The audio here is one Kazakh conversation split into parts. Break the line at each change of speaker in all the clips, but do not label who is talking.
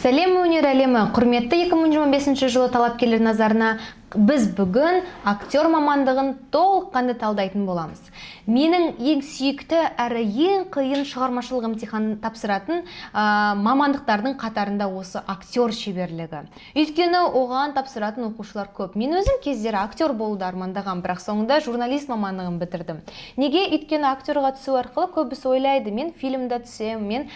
Сәлем өнер әлемі, құрметті 2025 жылы талапкерлер назарына біз бүгін актер мамандығын толыққанды талдайтын боламыз. Менің ең сүйікті әрі ең қиын шығармашылық емтиханын тапсыратын мамандықтардың қатарында осы актер шеберлігі. Өйткені оған тапсыратын оқушылар көп. Мен өзім кездері актер болуды армандағам, бірақ соңында журналист мамандығын бітірдім. Неге? Өйткені актерға түсу арқылы көбісі ойлайды, мен фильмда түсем, мен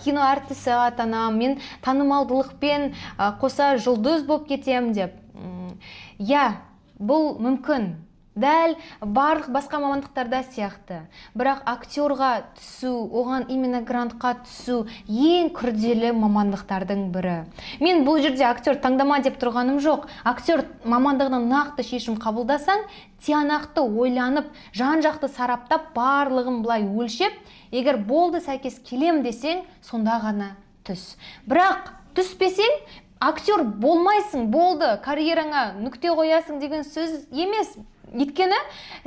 кино әртісі атанам, мен танымалдылықпен қоса жұлдыз болып кетем деп. Я, бұл мүмкін. Дәл барлық басқа мамандықтарда сияқты. Бірақ актерға түсу, оған именно грантқа түсу ең күрделі мамандықтардың бірі. Мен бұл жерде актер таңдама деп тұрғаным жоқ. Актер мамандығынан нақты шешім қабылдасаң, тиянақты ойланып, жан-жақты сараптап, барлығын былай өлшеп, егер болды сәйкес келем десең, сонда ғана түс. Бірақ түспесең, актер болмайсың, болды, карьераңа нүкте қоясың деген сөз емес. Өйткені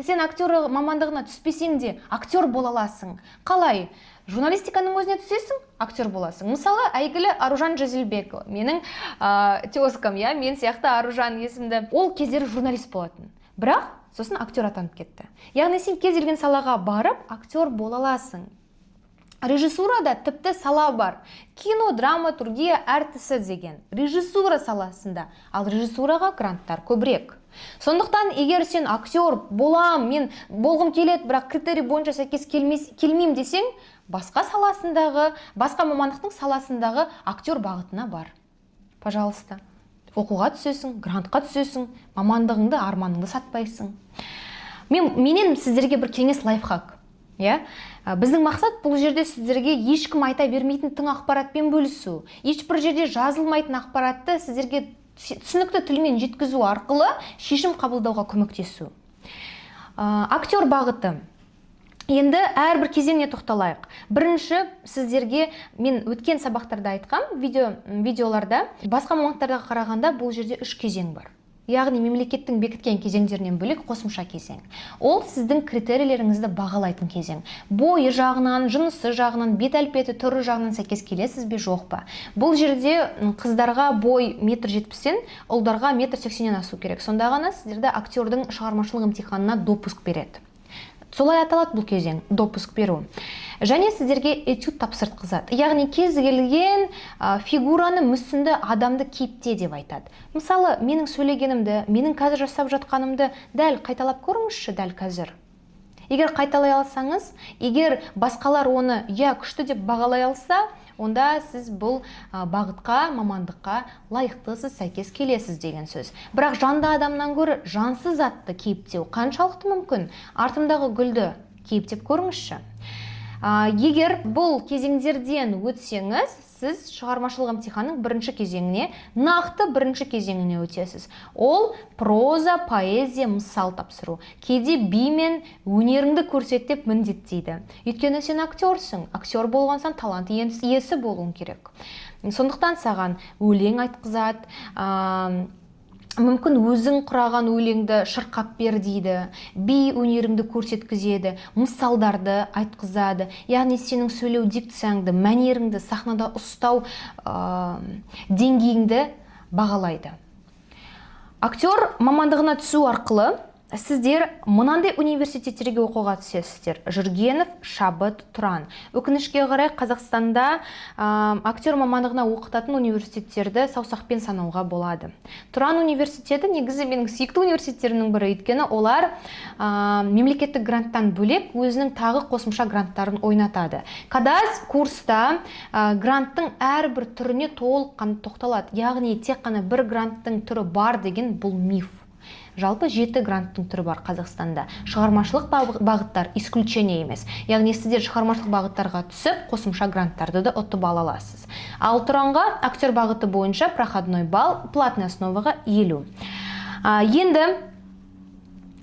сен актер мамандығына түспесең де актер бола аласың. Қалай? Журналистиканың өзіне түсесің, актер боласың. Мысалы, әйгілі Аружан Жазилбекова, менің тезкам, мен сияқты Аружан есімді. Ол кездері журналист болатын. Бірақ сосын актер атанып кетті. Яғни сен кез келген салаға барып, актер бола аласың. Режиссурада тіпті сала бар. Кино, драматургия әртісі деген. Режиссура саласында. Ал режиссураға гранттар көбірек. Сондықтан, егер сен актер болам, мен болғым келеді, бірақ критерий бойынша сәйкес келмеймін десең, басқа саласындағы, басқа мамандықтың саласындағы актер бағытына бар. Пожалуйста. Оқуға түсесің, грантқа түсесің, мамандығыңды, арманыңды сатпайсың. Менен сіздерге бір кеңес лайфхак. Біздің мақсат бұл жерде сіздерге ешкім айта бермейтін тың ақпаратпен бөлісу. Ешбір жерде жазылмайтын ақпаратты сіздерге түсінікті тілмен жеткізу арқылы шешім қабылдауға көмектесу. Актер бағыты. Енді әрбір кезеңіне тоқталайық. Бірінші, сіздерге мен өткен сабақтарда айтқам, видеоларда, басқа мамандықтарға қарағанда бұл жерде 3 кезең бар. Яғни мемлекеттің бекіткен кезеңдерінен бөлек қосымша кезең. Ол сіздің критерийлеріңізді бағалайтын кезең. Бойы жағынан, жынысы жағынан, бет әлпеті түрі жағынан сәйкес келесіз бе, жоқ па? Бұл жерде қыздарға бой 1,70-тен, ұлдарға 1,80-нен асу керек. Сонда ғана сіздерді актердің шығармашылық емтиханына допуск береді. Солай аталады бұл кезең, допуск беру. Және сіздерге этюд тапсыртқызады. Яғни кез келген фигураны, мүсінді адамды кейіпте деп айтады. Мысалы, менің сөйлегенімді, менің қазір жасап жатқанымды дәл қайталап көріңізші, дәл қазір. Егер қайталай алсаңыз, егер басқалар оны күшті деп бағалай алса, онда сіз бұл бағытқа, мамандыққа лайықтысыз, сәйкес келесіз деген сөз. Бірақ жанды адамнан гөрі жансыз затты кейіптеу қаншалықты мүмкін? Артымдағы гүлді кейіптеп көріңізші. Егер бұл кезеңдерден өтсеңіз, сіз шығармашылық емтиханның бірінші кезеңіне, нақты бірінші кезеңіне өтесіз. Ол проза, поэзия, мысал тапсыру. Кейде би мен өнеріңді көрсетіп міндеттейді. Өйткені сен актерсің. Актер болғансан талант иесі болуың керек. Сондықтан саған өлең айтқызады, мүмкін өзің құраған өлеңді шырқап бер дейді, би өнеріңді көрсеткізеді, мысалдарды айтқызады. Яғни сенің сөйлеу дикцияңды, мәнеріңді, сахнада ұстау деңгейіңді бағалайды. Актер мамандығына түсу арқылы сіздер мынандай университеттерге оқуға түсесіздер. Жүргенов, Шабыт, Тұран. Өкінішке қарай Қазақстанда актер мамандығына оқытатын университеттерді саусақпен санауға болады. Тұран университеті негізі менің сүйікті университеттерінің бірі, өйткені олар мемлекеттік гранттан бөлек өзінің тағы қосымша гранттарын ойнатады. Кадас курста гранттың әрбір түріне толыққанды тоқталады. Яғни тек қана бір гранттың түрі бар деген бұл миф. Жалпы 7 гранттың түрі бар Қазақстанда. Шығармашылық бағыттар исключение емес. Яғни сіздер шығармашылық бағыттарға түсіп, қосымша гранттарды да ұтып ала аласыз. Ал Тұранға актер бағыты бойынша проходной балл платная основаға 50. Енді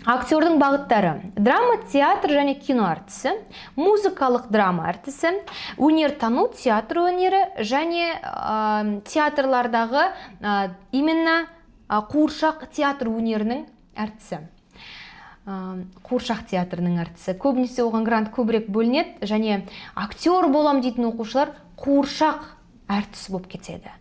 актердің бағыттары: драма, театр және кино әртісі, музыкалық драма әртісі, өнертану, театр өнері және театрлардағы именно қуыршақ театр өнерінің әртісі. Қуыршақ театрының әртісі. Көбінесе оған грант көбірек бөлінеді, және актер болам дейтін оқушылар қуыршақ әртіс болып кетеді.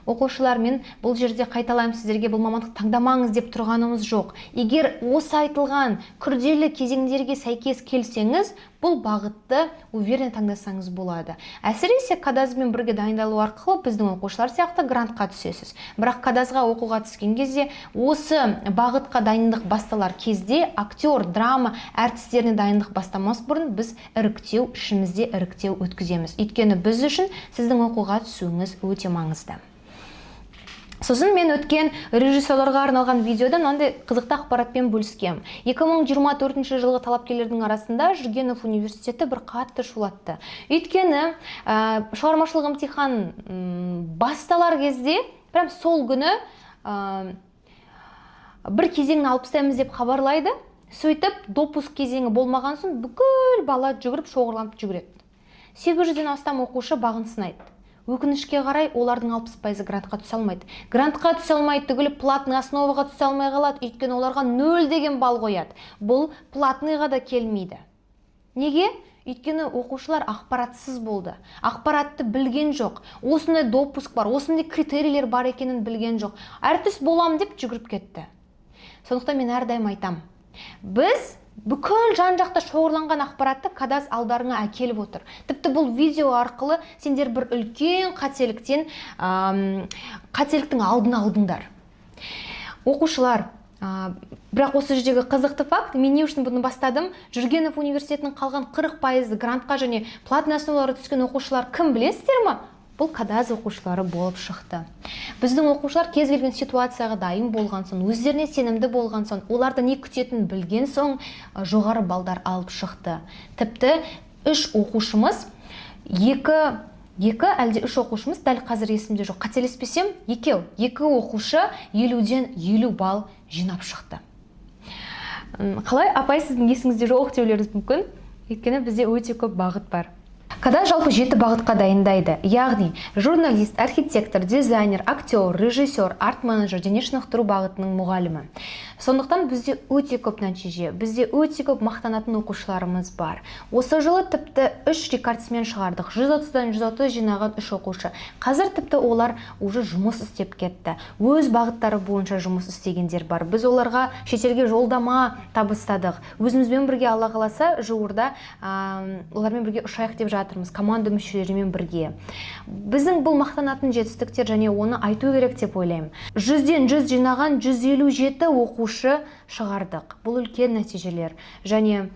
Оқушылар, мен бұл жерде қайталаймын сіздерге, бұл мамандық таңдамаңыз деп тұрғанымыз жоқ. Егер осы айтылған күрделі кезеңдерге сәйкес келсеңіз, бұл бағытты уверен таңдасаңыз болады. Әсіресе кадазбен бірге дайындалу арқылы біздің оқушылар сияқты грантқа түсесіз. Бірақ кадазға оқуға түскен кезде, осы бағытқа дайындық басталар кезде актер, драма әртістеріне дайындық бастамас бұрын біз іріктеу, ішімізде іріктеу өткіземіз. Өйткені біз үшін сіздің оқуға түсуіңіз өте маңызды. Сосын мен өткен режиссерларға арналған видеода мынандай қызықты ақпаратпен бөліскем. 2024 жылғы талапкерлердің арасында Жүргенов университеті бір қатты шулатты. Өйткені шығармашылық емтихан басталар кезде, прям сол күні бір кезеңін алып тастаймыз деп хабарлайды. Сөйтіп, допуск кезеңі болмаған соң бүкіл бала жүгіріп, шоғырланып жүгіреді. 800-ден астам оқушы бағын сынайды. Өкінішке қарай, олардың 60% грантқа түсе алмайды. Грантқа түсе алмайды түгілі платный основаға түсе алмай қалады, өйткені оларға 0 деген балл қояды. Бұл платныйға да келмейді. Неге? Өйткені оқушылар ақпаратсыз болды. Ақпаратты білген жоқ. Осындай допуск бар, осындай критерийлер бар екенін білген жоқ. Әртіс болам деп жүгіріп кетті. Сондықтан мен әрдайым айтам. Біз бүкіл жан-жақта шоғырланған ақпаратты кадаз алдарыңа әкеліп отыр. Тіпті бұл видео арқылы сендер бір үлкен қателіктің алдын алдыңдар. Оқушылар, бірақ осы жердегі қызықты факт, мен не үшін бұны бастадым? Жүргенов университетінің қалған 40% грантқа және платный основалары түскен оқушылар кім білесіздер ме? Бұл кадаз оқушылары болып шықты. Біздің оқушылар кез келген ситуацияға дайын болған соң, өздеріне сенімді болған соң, оларды не күтетінін білген соң жоғары балдар алып шықты. Тіпті 3 оқушымыз, 2 әлде 3 оқушымыз, дәл қазір есімде жоқ, қателеспесем, 2 оқушы 50-ден 50 балл жинап шықты. Қалай, апай, сіздің есіңізде жоқ деулеріңіз мүмкін? Өйткені бізде өте көп бағыт бар. Кадаз жалпы 7 бағытқа дайындайды. Яғни, журналист, архитектор, дизайнер, актер, режиссер, арт-менеджер, дене шынықтыру бағытының мұғалімі. Сондықтан бізде өте көп нәтиже, бізде өте көп мақтанатын оқушыларымыз бар. Осы жылы тіпті 3 рекордсмен шығардық. 130-дан 130 жинаған 3 оқушы. Қазір тіпті олар уже жұмыс істеп кетті. Өз бағыттары бойынша жұмыс істегендер бар. Біз оларға шетелге жолдама табыстадық. Өзімізбен бірге, Алла қаласа, жуырда олармен бірге ұшайық деп жатырмыз, команда мүшелерімен бірге. Біздің бұл мақтанатын жетістіктер, және оны айту керек деп ойлаймын. 100-ден 100 жинаған 157 оқушы шығардық. Бұл үлкен нәтижелер. Және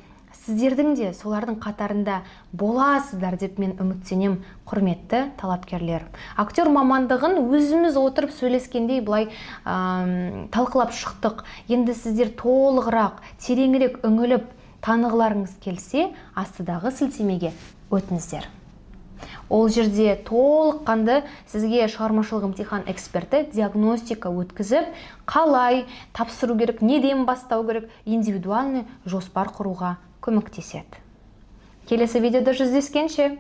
сіздердің де солардың қатарында боласыздар деп мен үміттенем, құрметті талапкерлер. Актер мамандығын өзіміз отырып сөйлескендей былай талқылап шықтық. Енді сіздер толығырақ, тереңірек үңіліп танығыларыңыз келсе, астыдағы сілтемеге өтіңіздер. Ол жерде толыққанды сізге шығармашылық емтихан эксперті диагностика өткізіп, қалай тапсыру керек, неден бастау керек, индивидуальный жоспар құруға көмектеседі. Келесі видеода жүздескенше.